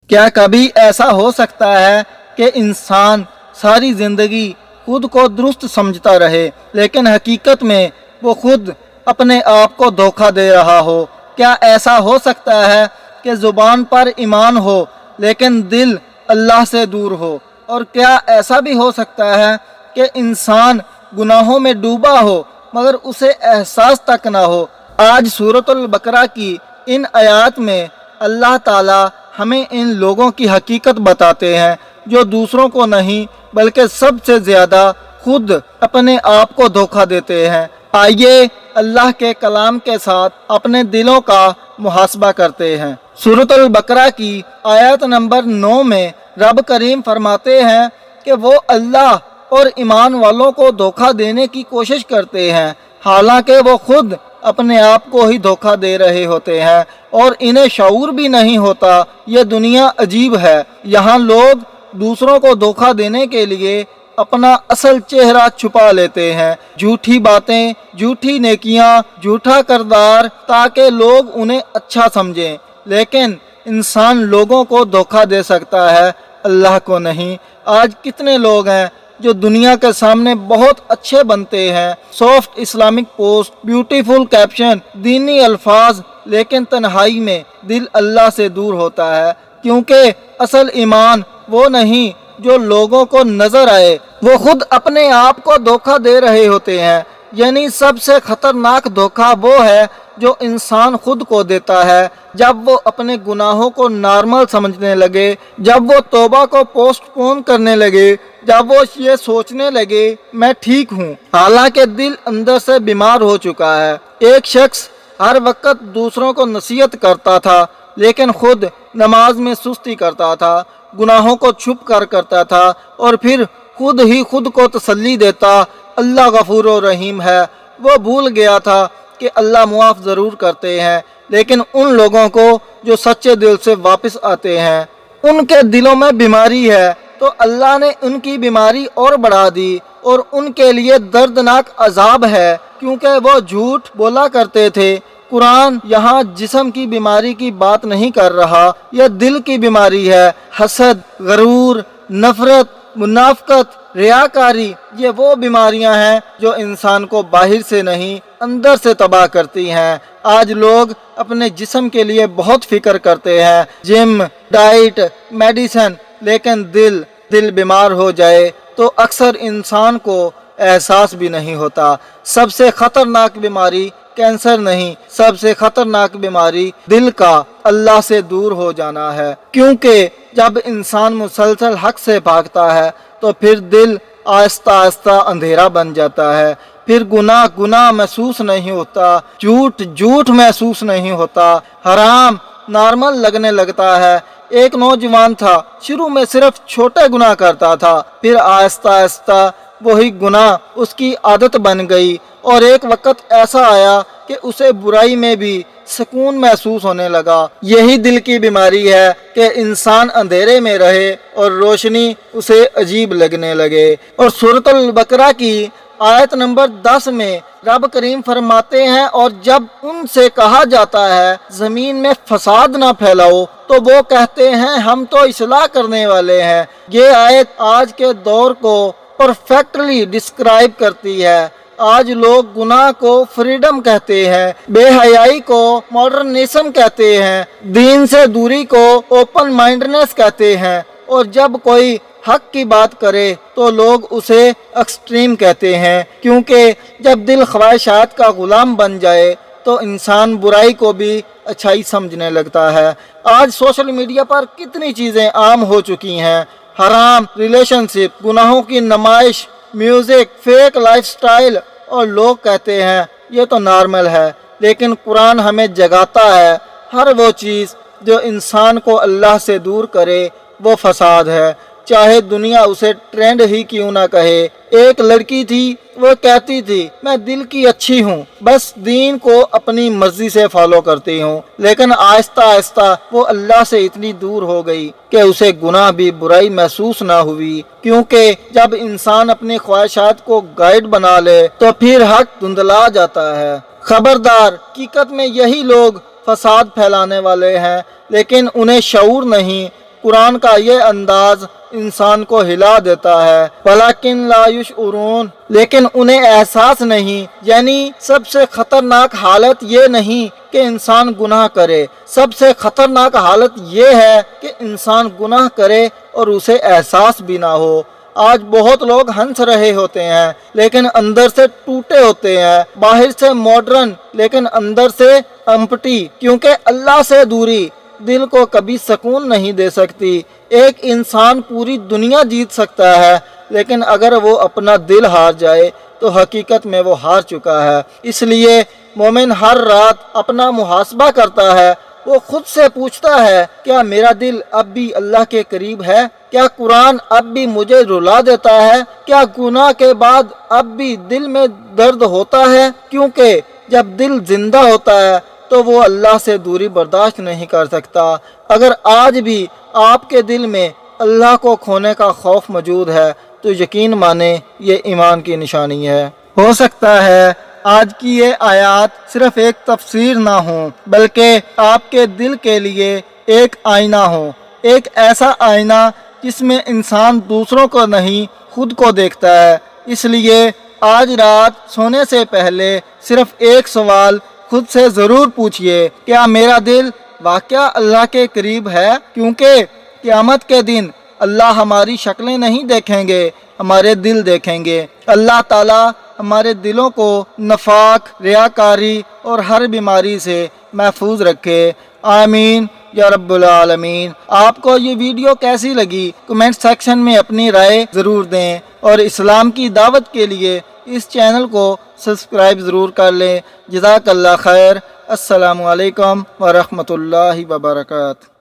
क्या कभी ऐसा हो सकता है कि इंसान सारी ज़िंदगी खुद को दुरुस्त समझता रहे लेकिन हकीकत में वो खुद अपने आप को धोखा दे रहा हो? क्या ऐसा हो सकता है कि ज़ुबान पर ईमान हो लेकिन दिल अल्लाह से दूर हो? और क्या ऐसा भी हो सकता है कि इंसान गुनाहों में डूबा हो मगर उसे एहसास तक ना हो? आज सूरतुल बकरा की इन आयात में अल्लाह ताला हमें इन लोगों की हकीकत बताते हैं जो दूसरों को नहीं बल्कि सबसे ज़्यादा खुद अपने आप को धोखा देते हैं। आइए अल्लाह के कलाम के साथ अपने दिलों का मुहासबा करते हैं। सूरतुल बकरा की आयत नंबर 9 में रब करीम फरमाते हैं कि वो अल्लाह और ईमान वालों को धोखा देने की कोशिश करते हैं हालांकि वो खुद अपने आप को ही धोखा दे रहे होते हैं और इन्हें शऊर भी नहीं होता। ये दुनिया अजीब है, यहाँ लोग दूसरों को धोखा देने के लिए अपना असल चेहरा छुपा लेते हैं, झूठी बातें, झूठी नेकियां, झूठा किरदार ताकि लोग उन्हें अच्छा समझें। लेकिन इंसान लोगों को धोखा दे सकता है, अल्लाह को नहीं। आज कितने लोग हैं जो दुनिया के सामने बहुत अच्छे बनते हैं, soft Islamic post, beautiful caption, दीनी अल्फाज, लेकिन तन्हाई में दिल अल्लाह से दूर होता है क्योंकि असल ईमान वो नहीं जो लोगों को नजर आए, वो खुद अपने आप को धोखा दे रहे होते हैं। यानी सबसे खतरनाक धोखा वो है जो इंसान खुद को देता है जब वो अपने गुनाहों को नॉर्मल समझने लगे, जब वो तौबा को पोस्टपोन करने लगे, जब वो ये सोचने लगे मैं ठीक हूँ हालांकि दिल अंदर से बीमार हो चुका है। एक शख्स हर वक्त दूसरों को नसीहत करता था लेकिन खुद नमाज में सुस्ती करता था, गुनाहों को छुप कर करता था और फिर खुद ही खुद को तसल्ली देता अल्लाह गफूर रहीम है। वो भूल गया था कि अल्लाह मुआफ़ ज़रूर करते हैं, लेकिन उन लोगों को जो सच्चे दिल से वापस आते हैं उनके दिलों में बीमारी है तो अल्लाह ने उनकी बीमारी और बढ़ा दी और उनके लिए दर्दनाक अजाब है क्योंकि वो झूठ बोला करते थे। कुरान यहाँ जिस्म की बीमारी की बात नहीं कर रहा, यह दिल की बीमारी है। हसद, गरूर, नफरत, मुनाफकत, रियाकारी, ये वो बीमारियां हैं जो इंसान को बाहर से नहीं अंदर से तबाह करती हैं। आज लोग अपने जिस्म के लिए बहुत फिक्र करते हैं, जिम, डाइट, मेडिसिन, लेकिन दिल बीमार हो जाए तो अक्सर इंसान को एहसास भी नहीं होता। सबसे खतरनाक बीमारी कैंसर नहीं, सबसे खतरनाक बीमारी दिल का अल्लाह से दूर हो जाना है क्योंकि जब इंसान मुसलसल हक से भागता है तो फिर दिल आहिस्ता आहिस्ता अंधेरा बन जाता है। फिर गुनाह महसूस नहीं होता, झूठ महसूस नहीं होता, हराम नॉर्मल लगने लगता है। एक नौजवान था, शुरू में सिर्फ छोटे गुनाह करता था, फिर आहिस्ता आहिस्ता वही गुनाह उसकी आदत बन गई और एक वक्त ऐसा आया कि उसे बुराई में भी सुकून महसूस होने लगा। यही दिल की बीमारी है कि इंसान अंधेरे में रहे और रोशनी उसे अजीब लगने लगे। और सूरतुल बकरा की आयत नंबर 10 में रब करीम फरमाते हैं और जब उनसे कहा जाता है जमीन में फसाद ना फैलाओ तो वो कहते हैं हम तो इस्लाह करने वाले हैं। ये आयत आज के दौर को परफेक्टली डिस्क्राइब करती है। आज लोग गुनाह को फ्रीडम कहते हैं, बेहयाई को मॉडर्निज्म कहते हैं, दीन से दूरी को ओपन माइंडनेस कहते हैं और जब कोई हक की बात करे तो लोग उसे एक्सट्रीम कहते हैं क्योंकि जब दिल ख्वाहिशात का गुलाम बन जाए तो इंसान बुराई को भी अच्छाई समझने लगता है। आज सोशल मीडिया पर कितनी चीज़ें आम हो चुकी हैं, हराम रिलेशनशिप, गुनाहों की नुमाइश, म्यूज़िक, फेक लाइफस्टाइल, और लोग कहते हैं ये तो नॉर्मल है। लेकिन कुरान हमें जगाता है हर वो चीज़ जो इंसान को अल्लाह से दूर करे वो फसाद है, चाहे दुनिया उसे ट्रेंड ही क्यों ना कहे। एक लड़की थी, वो कहती थी मैं दिल की अच्छी हूँ, बस दीन को अपनी मर्जी से फॉलो करती हूँ, लेकिन आहिस्ता आहिस्ता वो अल्लाह से इतनी दूर हो गई कि उसे गुनाह भी बुराई महसूस ना हुई क्योंकि जब इंसान अपनी ख्वाहिशात को गाइड बना ले तो फिर हक धुंधला जाता है। खबरदार, हकीकत में यही लोग फसाद फैलाने वाले हैं लेकिन उन्हें शऊर नहीं, قرآن کا یہ انداز انسان کو ہلا دیتا ہے، ولیکن لا یشعرون، لیکن انہیں احساس نہیں۔ یعنی سب سے خطرناک حالت یہ نہیں کہ انسان گناہ کرے، سب سے خطرناک حالت یہ ہے کہ انسان گناہ کرے اور اسے احساس بھی نہ ہو۔ آج بہت لوگ ہنس رہے ہوتے ہیں لیکن اندر سے ٹوٹے ہوتے ہیں، باہر سے ماڈرن لیکن اندر سے امپٹی، کیونکہ اللہ سے دوری دل کو کبھی سکون نہیں دے سکتی۔ ایک انسان پوری دنیا جیت سکتا ہے لیکن اگر وہ اپنا دل ہار جائے تو حقیقت میں وہ ہار چکا ہے۔ اس لیے مومن ہر رات اپنا محاسبہ کرتا ہے، وہ خود سے پوچھتا ہے کیا میرا دل اب بھی اللہ کے قریب ہے؟ کیا قرآن اب بھی مجھے رلا دیتا ہے؟ کیا گناہ کے بعد اب بھی دل میں درد ہوتا ہے؟ کیونکہ جب دل زندہ ہوتا ہے تو وہ اللہ سے دوری برداشت نہیں کر سکتا۔ اگر آج بھی آپ کے دل میں اللہ کو کھونے کا خوف موجود ہے تو یقین مانیں یہ ایمان کی نشانی ہے۔ ہو سکتا ہے آج کی یہ آیات صرف ایک تفسیر نہ ہوں بلکہ آپ کے دل کے لیے ایک آئینہ ہو، ایک ایسا آئینہ جس میں انسان دوسروں کو نہیں خود کو دیکھتا ہے۔ اس لیے آج رات سونے سے پہلے صرف ایک سوال خود سے ضرور پوچھئے، کیا میرا دل واقعہ اللہ کے قریب ہے؟ کیونکہ قیامت کے دن اللہ ہماری شکلیں نہیں دیکھیں گے، ہمارے دل دیکھیں گے۔ اللہ تعالیٰ ہمارے دلوں کو نفاق، ریاکاری اور ہر بیماری سے محفوظ رکھے، آمین یا رب العالمین۔ آپ کو یہ ویڈیو کیسی لگی کمنٹ سیکشن میں اپنی رائے ضرور دیں، اور اسلام کی دعوت کے لیے اس چینل کو سبسکرائب ضرور کر لیں۔ جزاک اللہ خیر۔ السلام علیکم ورحمۃ اللہ وبرکاتہ۔